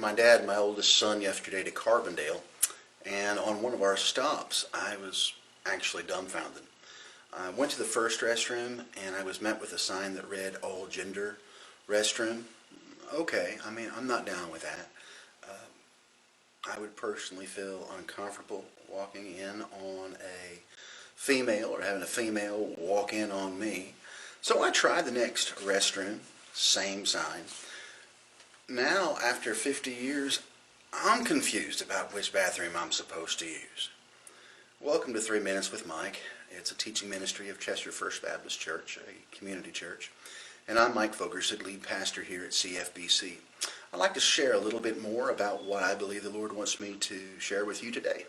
my dad and my oldest son yesterday to Carbondale, and on one of our stops, I was actually dumbfounded. I went to the first restroom, and I was met with a sign that read all gender restroom. Okay, I mean, I'm not down with that. I would personally feel uncomfortable walking in on a female or having a female walk in on me. So I tried the next restroom, same sign. Now, after 50 years, I'm confused about which bathroom I'm supposed to use. Welcome to 3 Minutes with Mike. It's a teaching ministry of Chester First Baptist Church, a community church. And I'm Mike Fogerson, lead pastor here at CFBC. I'd like to share a little bit more about what I believe the Lord wants me to share with you today.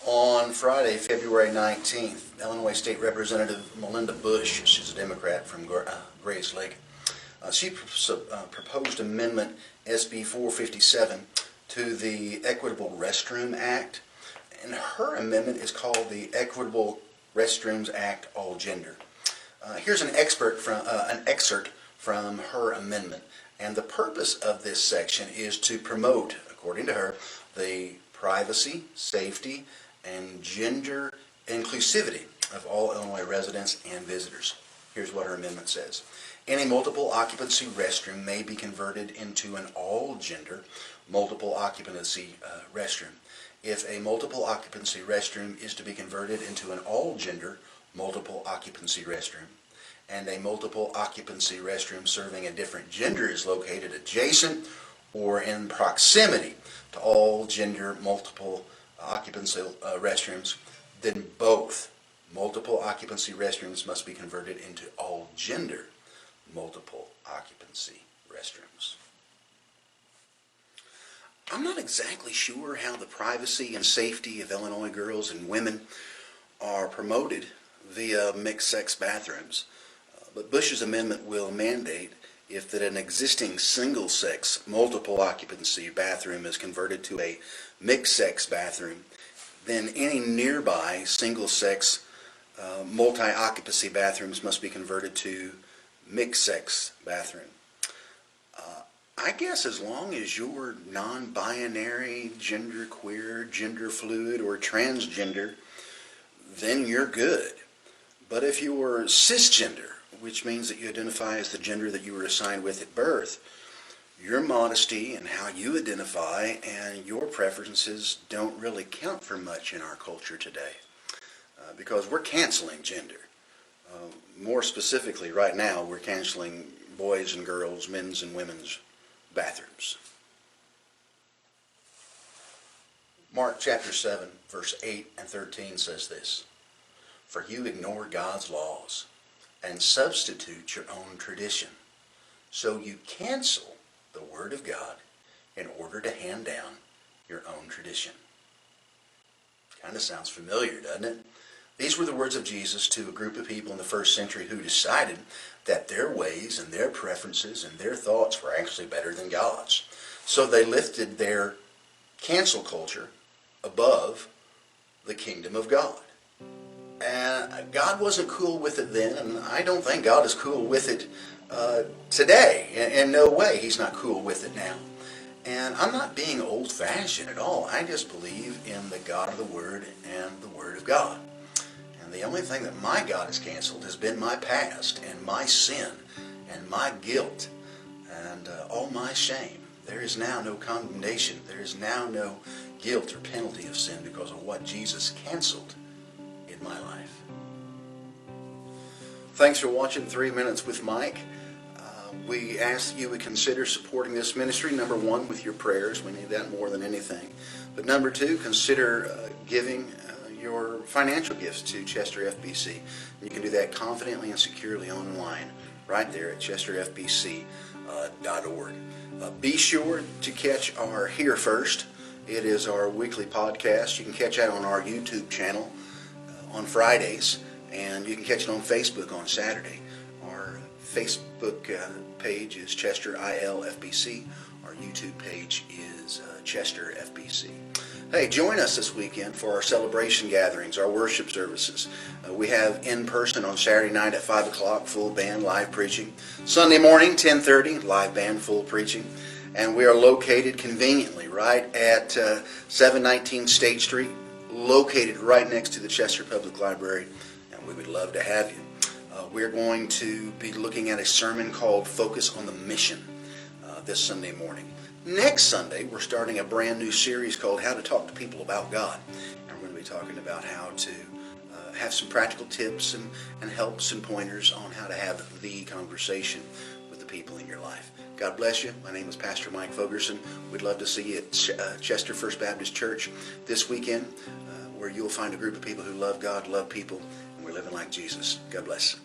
On Friday, February 19th, Illinois State Representative Melinda Bush, she's a Democrat from Grays Lake, she proposed Amendment SB 457 to the Equitable Restroom Act, and her amendment is called the Equitable Restrooms Act All Gender. Here's an excerpt from her amendment, and the purpose of this section is to promote, according to her, the privacy, safety, and gender inclusivity of all Illinois residents and visitors. Here's what her amendment says. Any multiple occupancy restroom may be converted into an all-gender multiple occupancy restroom. If a multiple occupancy restroom is to be converted into an all-gender multiple occupancy restroom, and a multiple occupancy restroom serving a different gender is located adjacent or in proximity to all gender multiple occupancy restrooms, then both multiple occupancy restrooms must be converted into all gender multiple occupancy restrooms. I'm not exactly sure how the privacy and safety of Illinois girls and women are promoted via mixed-sex bathrooms. But Bush's amendment will mandate if that an existing single-sex multiple occupancy bathroom is converted to a mixed-sex bathroom, then any nearby single-sex multi-occupancy bathrooms must be converted to mixed-sex bathroom. I guess as long as you're non-binary, genderqueer, gender fluid, or transgender, then you're good. But if you were cisgender, which means that you identify as the gender that you were assigned with at birth, your modesty and how you identify and your preferences don't really count for much in our culture today, because we're canceling gender. More specifically, right now, we're canceling boys and girls, men's and women's bathrooms. Mark chapter 7, verse 8 and 13 says this, "For you ignore God's laws and substitute your own tradition. So you cancel the Word of God in order to hand down your own tradition." Kind of sounds familiar, doesn't it? These were the words of Jesus to a group of people in the first century who decided that their ways and their preferences and their thoughts were actually better than God's. So they lifted their cancel culture above the kingdom of God. And God wasn't cool with it then, and I don't think God is cool with it today. In no way He's not cool with it now. And I'm not being old-fashioned at all. I just believe in the God of the Word and the Word of God. And the only thing that my God has canceled has been my past and my sin and my guilt and all my shame. There is now no condemnation. There is now no guilt or penalty of sin because of what Jesus canceled in my life. Thanks for watching 3 Minutes with Mike. We ask that you would consider supporting this ministry, number one, with your prayers. We need that more than anything. But number two, consider giving your financial gifts to Chester FBC. You can do that confidently and securely online right there at chesterfbc.org. Be sure to catch our Here First. It is our weekly podcast. You can catch that on our YouTube channel on Fridays, and you can catch it on Facebook on Saturday. Our Facebook page is Chester IL FBC. Our YouTube page is Chester FBC. Hey, join us this weekend for our celebration gatherings, our worship services. We have in person on Saturday night at 5 o'clock, full band, live preaching. Sunday morning, 10:30, live band, full preaching. And we are located conveniently right at 719 State Street, located right next to the Chester Public Library, and we would love to have you. We're going to be looking at a sermon called Focus on the Mission this Sunday morning. Next Sunday, we're starting a brand new series called How to Talk to People About God. And we're going to be talking about how to have some practical tips and helps and pointers on how to have the conversation with the people in your life. God bless you. My name is Pastor Mike Fogerson. We'd love to see you at Chester First Baptist Church this weekend, where you'll find a group of people who love God, love people, and we're living like Jesus. God bless.